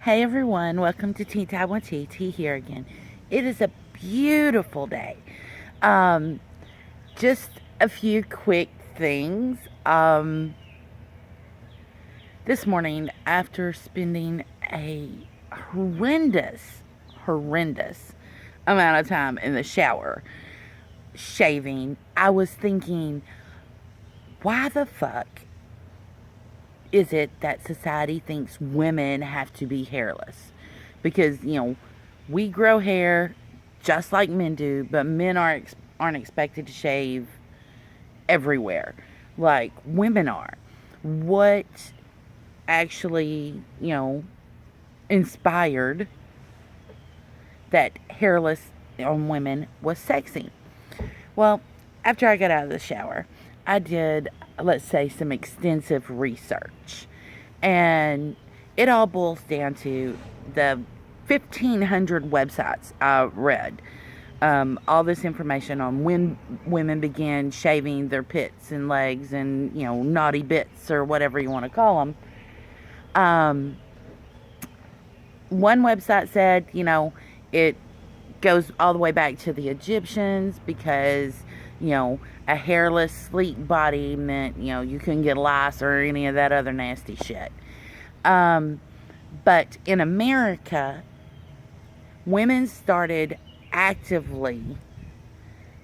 Hey everyone, welcome to Tea Time with TT here again. It is a beautiful day. Um, just a few quick things. This morning, after spending a horrendous amount of time in the shower shaving, I was thinking, why the fuck is it that society thinks women have to be hairless? Because, we grow hair just like men do, but men aren't expected to shave everywhere like women are. What actually, inspired that hairless on women was sexy? Well, after I got out of the shower, I did, let's say, some extensive research. And it all boils down to the 1,500 websites I read. All this information on when women began shaving their pits and legs and, naughty bits or whatever you want to call them. One website said, it goes all the way back to the Egyptians because, a hairless, sleek body meant, you couldn't get lice or any of that other nasty shit. But in America, women started actively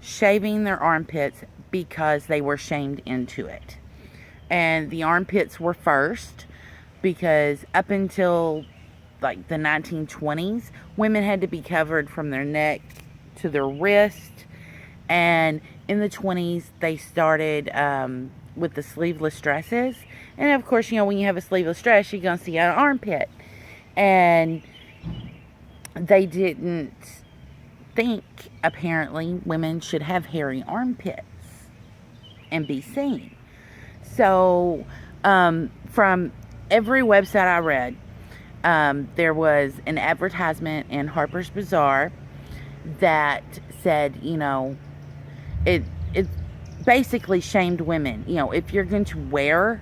shaving their armpits because they were shamed into it. And the armpits were first because up until like the 1920s, women had to be covered from their neck to their wrist. And in the 20s, they started with the sleeveless dresses. And of course, when you have a sleeveless dress, you're going to see an armpit. And they didn't think, apparently, women should have hairy armpits and be seen. So, from every website I read, there was an advertisement in Harper's Bazaar that said, it basically shamed women. If you're going to wear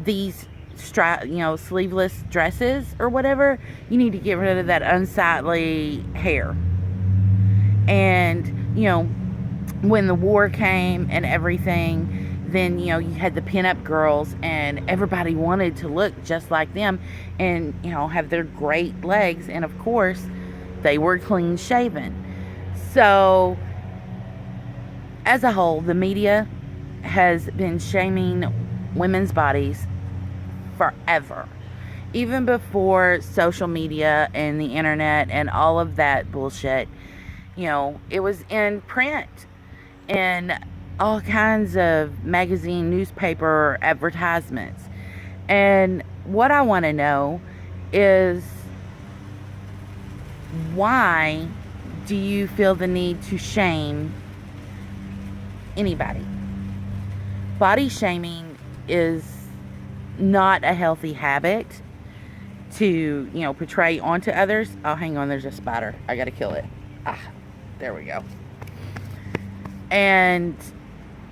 these sleeveless dresses or whatever, you need to get rid of that unsightly hair. And, when the war came and everything, then, you had the pinup girls and everybody wanted to look just like them and, have their great legs. And of course, they were clean shaven. So, as a whole, the media has been shaming women's bodies forever. Even before social media and the internet and all of that bullshit, it was in print and all kinds of magazine, newspaper advertisements. And what I want to know is, why do you feel the need to shame anybody? Body shaming is not a healthy habit to, portray onto others. Oh, hang on, there's a spider. I gotta kill it. There we go. And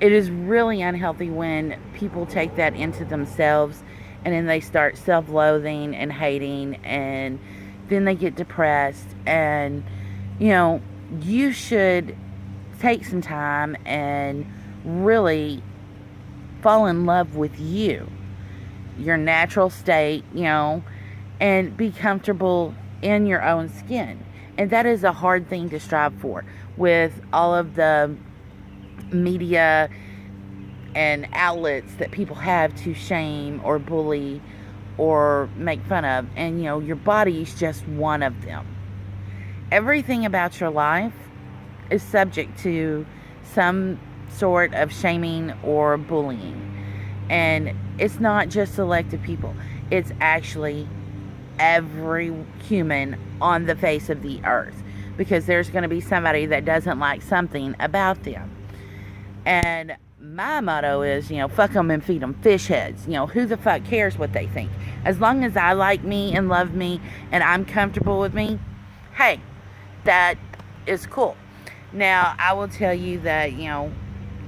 it is really unhealthy when people take that into themselves and then they start self-loathing and hating, and then they get depressed. And, you should take some time and really fall in love with your natural state, and be comfortable in your own skin. And that is a hard thing to strive for with all of the media and outlets that people have to shame or bully or make fun of. And, your body is just one of them. Everything about your life is subject to some sort of shaming or bullying. And it's not just selected people. It's actually every human on the face of the earth, because there's going to be somebody that doesn't like something about them. And my motto is, fuck them and feed them fish heads. Who the fuck cares what they think? As long as I like me and love me and I'm comfortable with me, hey, that is cool. Now, I will tell you that,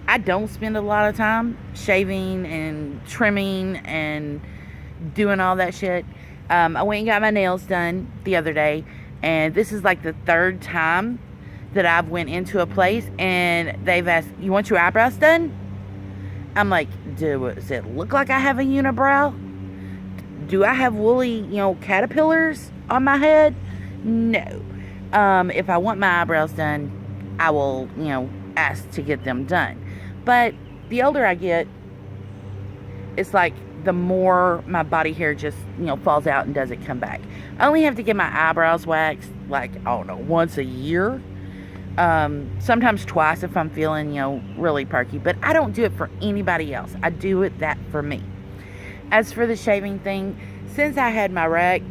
I don't spend a lot of time shaving and trimming and doing all that shit. I went and got my nails done the other day, and this is like the third time that I've went into a place and they've asked, "You want your eyebrows done?" I'm like, does it look like I have a unibrow? Do I have woolly, caterpillars on my head? No. If I want my eyebrows done, I will, ask to get them done. But the older I get, it's like the more my body hair just, falls out and doesn't come back. I only have to get my eyebrows waxed, like, I don't know, once a year. Sometimes twice if I'm feeling, really perky. But I don't do it for anybody else. I do that for me. As for the shaving thing, since I had my wreck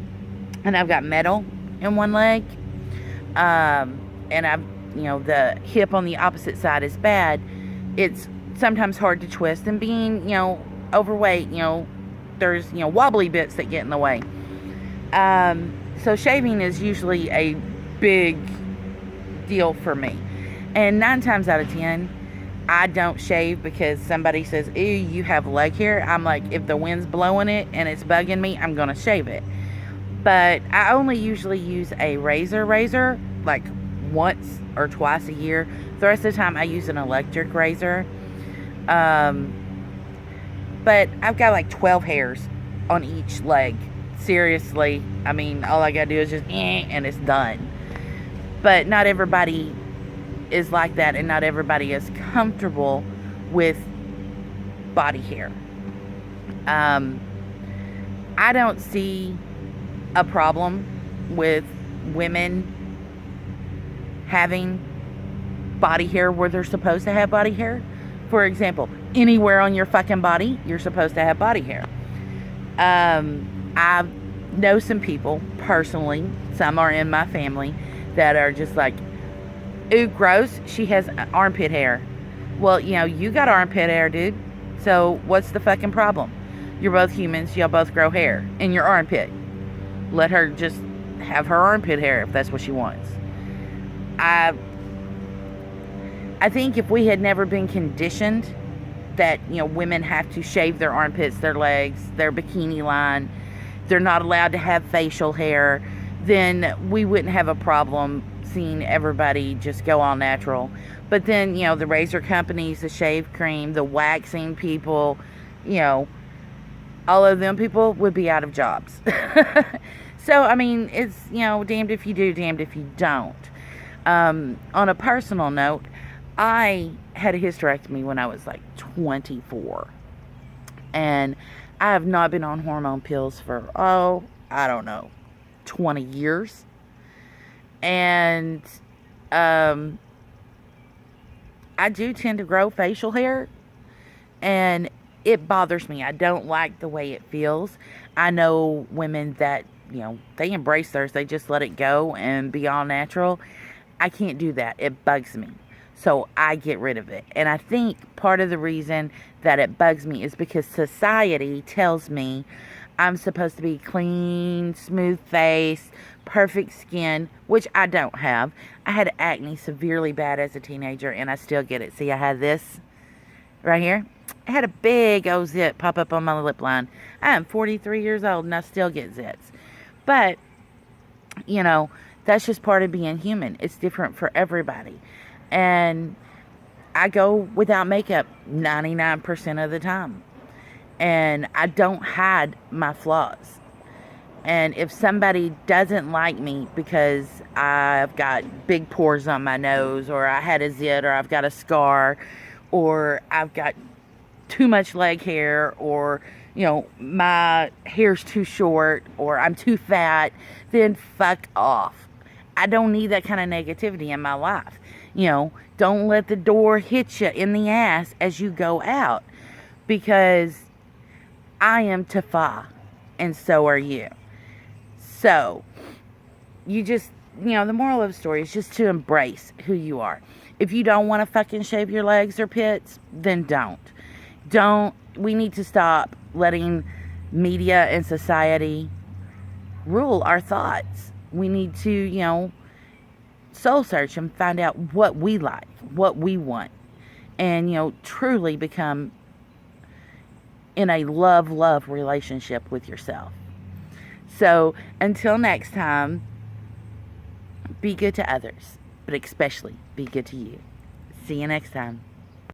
and I've got metal in one leg, and I've, the hip on the opposite side is bad, it's sometimes hard to twist. And being, overweight, there's, wobbly bits that get in the way. So shaving is usually a big deal for me. And 9 times out of 10, I don't shave because somebody says, "Ew, you have leg hair." I'm like, if the wind's blowing it and it's bugging me, I'm gonna shave it. But I only usually use a razor like once or twice a year. The rest of the time I use an electric razor. But I've got like 12 hairs on each leg. Seriously, I mean, all I gotta do is just and it's done. But not everybody is like that, and not everybody is comfortable with body hair. I don't see a problem with women having body hair where they're supposed to have body hair. For example, anywhere on your fucking body, you're supposed to have body hair. I know some people personally, some are in my family, that are just like, "Ooh, gross, she has armpit hair." Well, you got armpit hair, dude. So what's the fucking problem? You're both humans. Y'all both grow hair in your armpit. Let her just have her armpit hair if that's what she wants. I think if we had never been conditioned that, women have to shave their armpits, their legs, their bikini line, they're not allowed to have facial hair, then we wouldn't have a problem seeing everybody just go all natural. But then, the razor companies, the shave cream, the waxing people, all of them people would be out of jobs. So, I mean, it's, damned if you do, damned if you don't. On a personal note, I had a hysterectomy when I was like 24. And I have not been on hormone pills for, I don't know, 20 years. And I do tend to grow facial hair, and it bothers me. I don't like the way it feels. I know women that, they embrace theirs. They just let it go and be all natural. I can't do that. It bugs me. So I get rid of it. And I think part of the reason that it bugs me is because society tells me I'm supposed to be clean, smooth face, perfect skin, which I don't have. I had acne severely bad as a teenager, and I still get it. See, I had this right here. I had a big old zit pop up on my lip line. I am 43 years old, and I still get zits. But, that's just part of being human. It's different for everybody. And I go without makeup 99% of the time. And I don't hide my flaws. And if somebody doesn't like me because I've got big pores on my nose, or I had a zit, or I've got a scar, or I've got too much leg hair, or, my hair's too short, or I'm too fat, then fuck off. I don't need that kind of negativity in my life. Don't let the door hit you in the ass as you go out, because I am Tafa, and so are you. So, you just, the moral of the story is just to embrace who you are. If you don't want to fucking shave your legs or pits, then don't. We need to stop letting media and society rule our thoughts. We need to, soul search and find out what we like, what we want, and, truly become in a love relationship with yourself. So until next time, be good to others, but especially be good to you. See you next time.